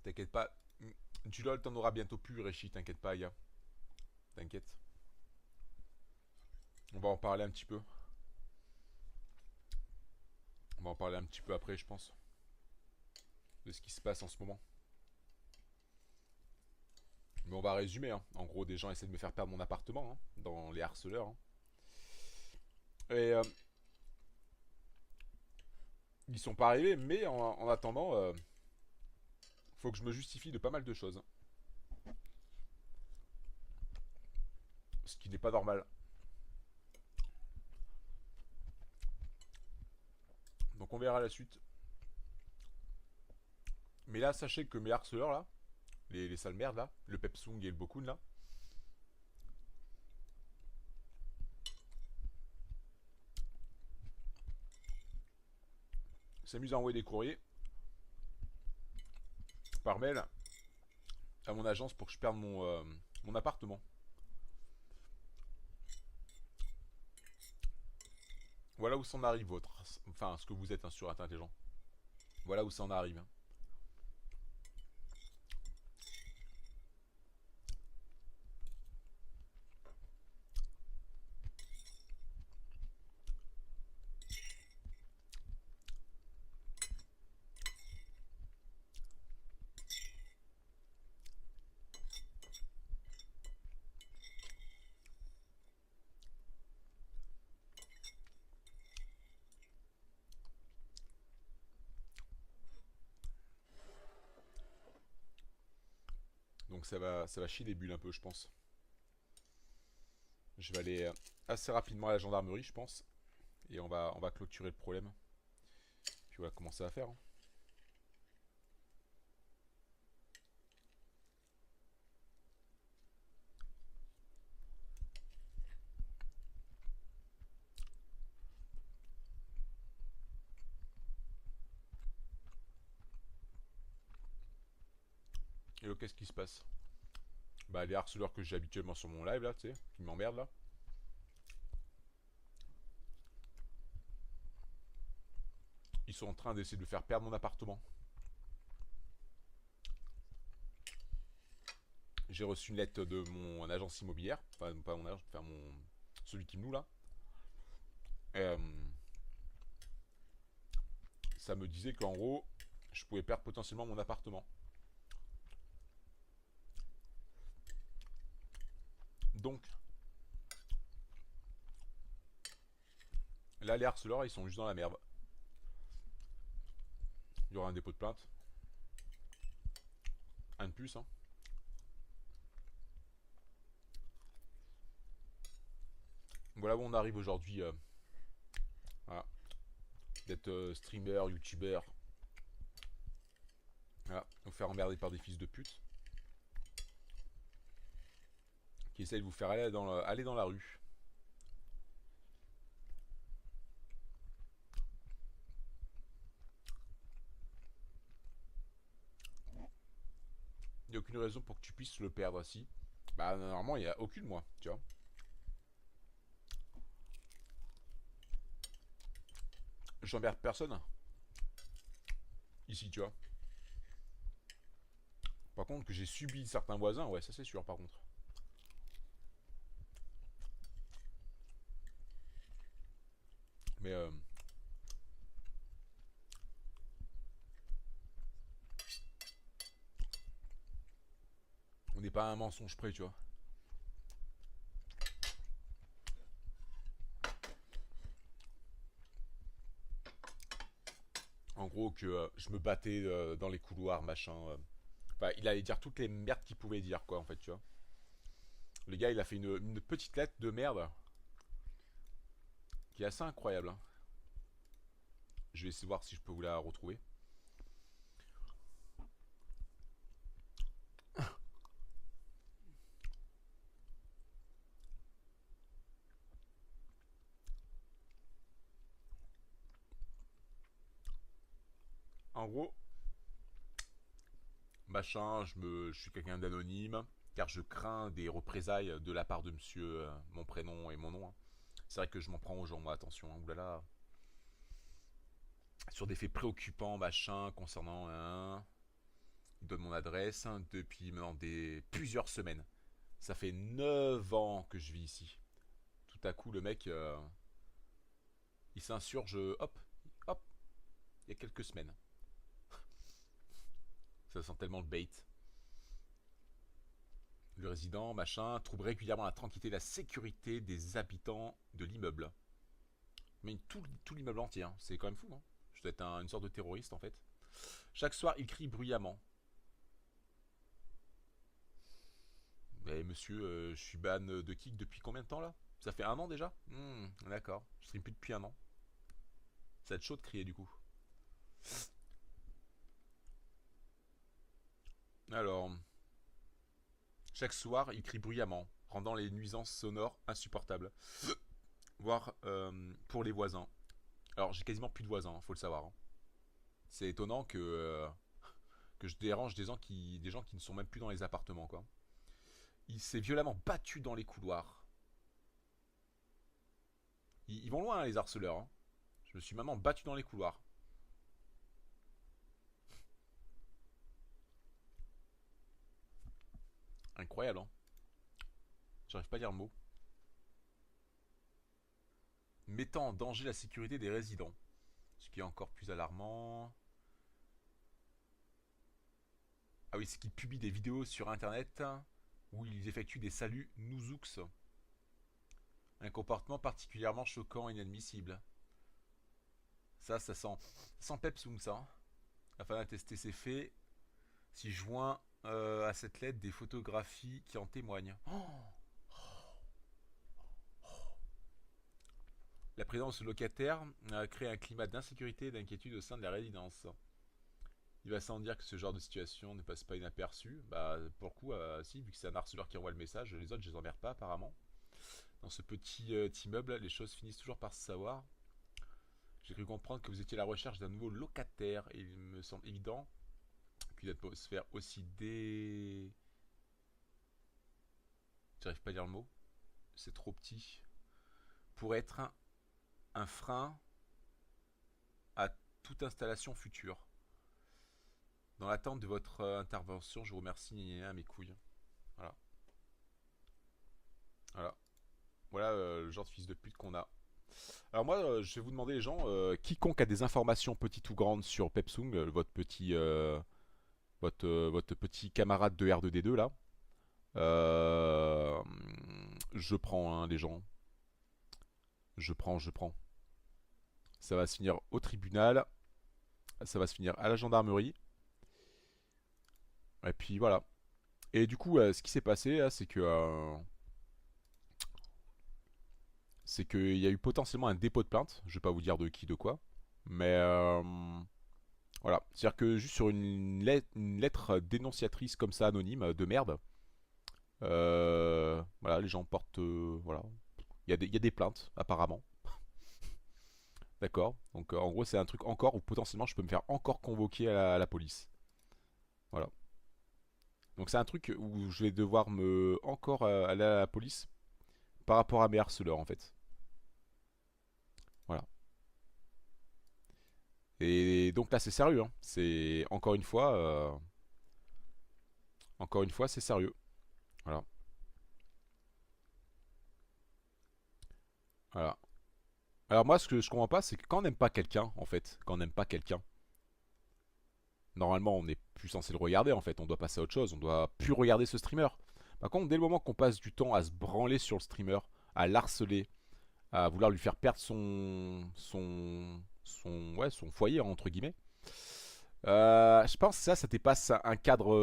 T'inquiète pas. Du LOL, t'en auras bientôt plus, Réchi, t'inquiète pas, Aya. T'inquiète. On va en parler un petit peu. On va en parler un petit peu après, je pense. De ce qui se passe en ce moment. Mais on va résumer. Hein. En gros, des gens essaient de me faire perdre mon appartement. Hein, dans les harceleurs. Hein. Et ils sont pas arrivés, mais en attendant, faut que je me justifie de pas mal de choses. Ce qui n'est pas normal. Donc on verra la suite. Mais là, sachez que mes harceleurs, là, les sales merdes, là, le Pepsung et le Bokun, là, s'amusent à envoyer des courriers par mail à mon agence pour que je perde mon appartement. Voilà où s'en arrive votre... Enfin, ce que vous êtes hein, sur Internet, les gens. Voilà où ça en arrive. Hein. Donc ça va chier des bulles un peu, je pense. Je vais aller assez rapidement à la gendarmerie, je pense. Et on va clôturer le problème. Puis on va commencer à faire. Hein. Et là, qu'est-ce qui se passe? Bah, les harceleurs que j'ai habituellement sur mon live, là, tu sais, qui m'emmerdent, là. Ils sont en train d'essayer de faire perdre mon appartement. J'ai reçu une lettre de mon agence immobilière. Enfin, pas mon agence, enfin, celui qui me loue, là. Et, ça me disait qu'en gros, je pouvais perdre potentiellement mon appartement. Donc, là, les harceleurs, ils sont juste dans la merde. Il y aura un dépôt de plainte. Un de plus, hein. Voilà où on arrive aujourd'hui. Voilà. D'être streamer, youtubeur. Voilà. Vous faire emmerder par des fils de pute. Qui essayent de vous faire aller dans la rue. Il n'y a aucune raison pour que tu puisses le perdre si. Bah normalement il n'y a aucune moi, tu vois. J'emmerde personne. Ici, tu vois. Par contre que j'ai subi certains voisins, ouais ça c'est sûr par contre. Mais on n'est pas à un mensonge près, tu vois. En gros que je me battais dans les couloirs, machin. Enfin, il allait dire toutes les merdes qu'il pouvait dire, quoi, en fait, tu vois. Le gars, il a fait une petite lettre de merde qui est assez incroyable. Hein. Je vais essayer de voir si je peux vous la retrouver. En gros, machin, je suis quelqu'un d'anonyme, car je crains des représailles de la part de monsieur, mon prénom et mon nom. Hein. C'est vrai que je m'en prends aux gens, moi, attention, hein, oulala. Sur des faits préoccupants, machin, concernant un... Il donne mon adresse hein, depuis maintenant plusieurs semaines. Ça fait 9 ans que je vis ici. Tout à coup, le mec, il s'insurge, hop, hop, il y a quelques semaines. Ça sent tellement le bait. Le résident, machin, trouble régulièrement la tranquillité et la sécurité des habitants de l'immeuble. Mais tout l'immeuble entier, hein. C'est quand même fou, hein. Je dois être une sorte de terroriste en fait. Chaque soir, il crie bruyamment. Mais monsieur, je suis ban de kick depuis combien de temps là? Ça fait 1 an déjà. D'accord, je stream plus depuis 1 an. Ça va être chaud de crier du coup. Alors, chaque soir, il crie bruyamment, rendant les nuisances sonores insupportables. Voire pour les voisins. Alors, j'ai quasiment plus de voisins, hein, faut le savoir, hein. C'est étonnant que je dérange des gens qui ne sont même plus dans les appartements, quoi. Il s'est violemment battu dans les couloirs. Ils vont loin, hein, les harceleurs, hein. Je me suis maintenant battu dans les couloirs. Incroyable, hein. J'arrive pas à dire le mot. Mettant en danger la sécurité des résidents. Ce qui est encore plus alarmant. Ah oui, c'est qu'ils publient des vidéos sur internet où ils effectuent des saluts nouzouks. Un comportement particulièrement choquant et inadmissible. Ça sent Pepsung, ça, hein. Afin d'attester ces faits, si joint à cette lettre des photographies qui en témoignent. La présence de locataires a créé un climat d'insécurité et d'inquiétude au sein de la résidence. Il va sans dire que ce genre de situation ne passe pas inaperçu. Bah, pour le coup, si, vu que c'est un harceleur qui envoie le message, les autres, je les emmerde pas apparemment. Dans ce petit immeuble, les choses finissent toujours par se savoir. J'ai cru comprendre que vous étiez à la recherche d'un nouveau locataire et il me semble évident qu'une atmosphère aussi J'arrive pas à dire le mot. C'est trop petit. Pour être un frein à toute installation future. Dans l'attente de votre intervention, je vous remercie à mes couilles. Voilà. Voilà. Voilà le genre de fils de pute qu'on a. Alors moi, je vais vous demander les gens, quiconque a des informations petites ou grandes sur Pepsung, votre petit camarade de R2D2 là, euh, je prends hein, les gens. Je prends. Ça va se finir au tribunal, ça va se finir à la gendarmerie. Et puis voilà. Et du coup, ce qui s'est passé, c'est qu'il y a eu potentiellement un dépôt de plainte. Je vais pas vous dire de qui, de quoi. Mais voilà. C'est-à-dire que juste sur une lettre dénonciatrice comme ça, anonyme, de merde, voilà, les gens portent. Voilà. Il y a des plaintes, apparemment. D'accord. Donc en gros, c'est un truc encore où potentiellement je peux me faire encore convoquer à la police. Voilà. Donc c'est un truc où je vais devoir me encore aller à la police par rapport à mes harceleurs en fait. Voilà. Et donc là c'est sérieux, hein. C'est encore une fois c'est sérieux. Voilà. Voilà. Alors moi ce que je comprends pas c'est que quand on n'aime pas quelqu'un en fait, quand on n'aime pas quelqu'un, normalement on n'est plus censé le regarder en fait, on doit passer à autre chose, on doit plus regarder ce streamer. Par contre dès le moment qu'on passe du temps à se branler sur le streamer, à l'harceler, à vouloir lui faire perdre son foyer entre guillemets. Je pense que ça dépasse un cadre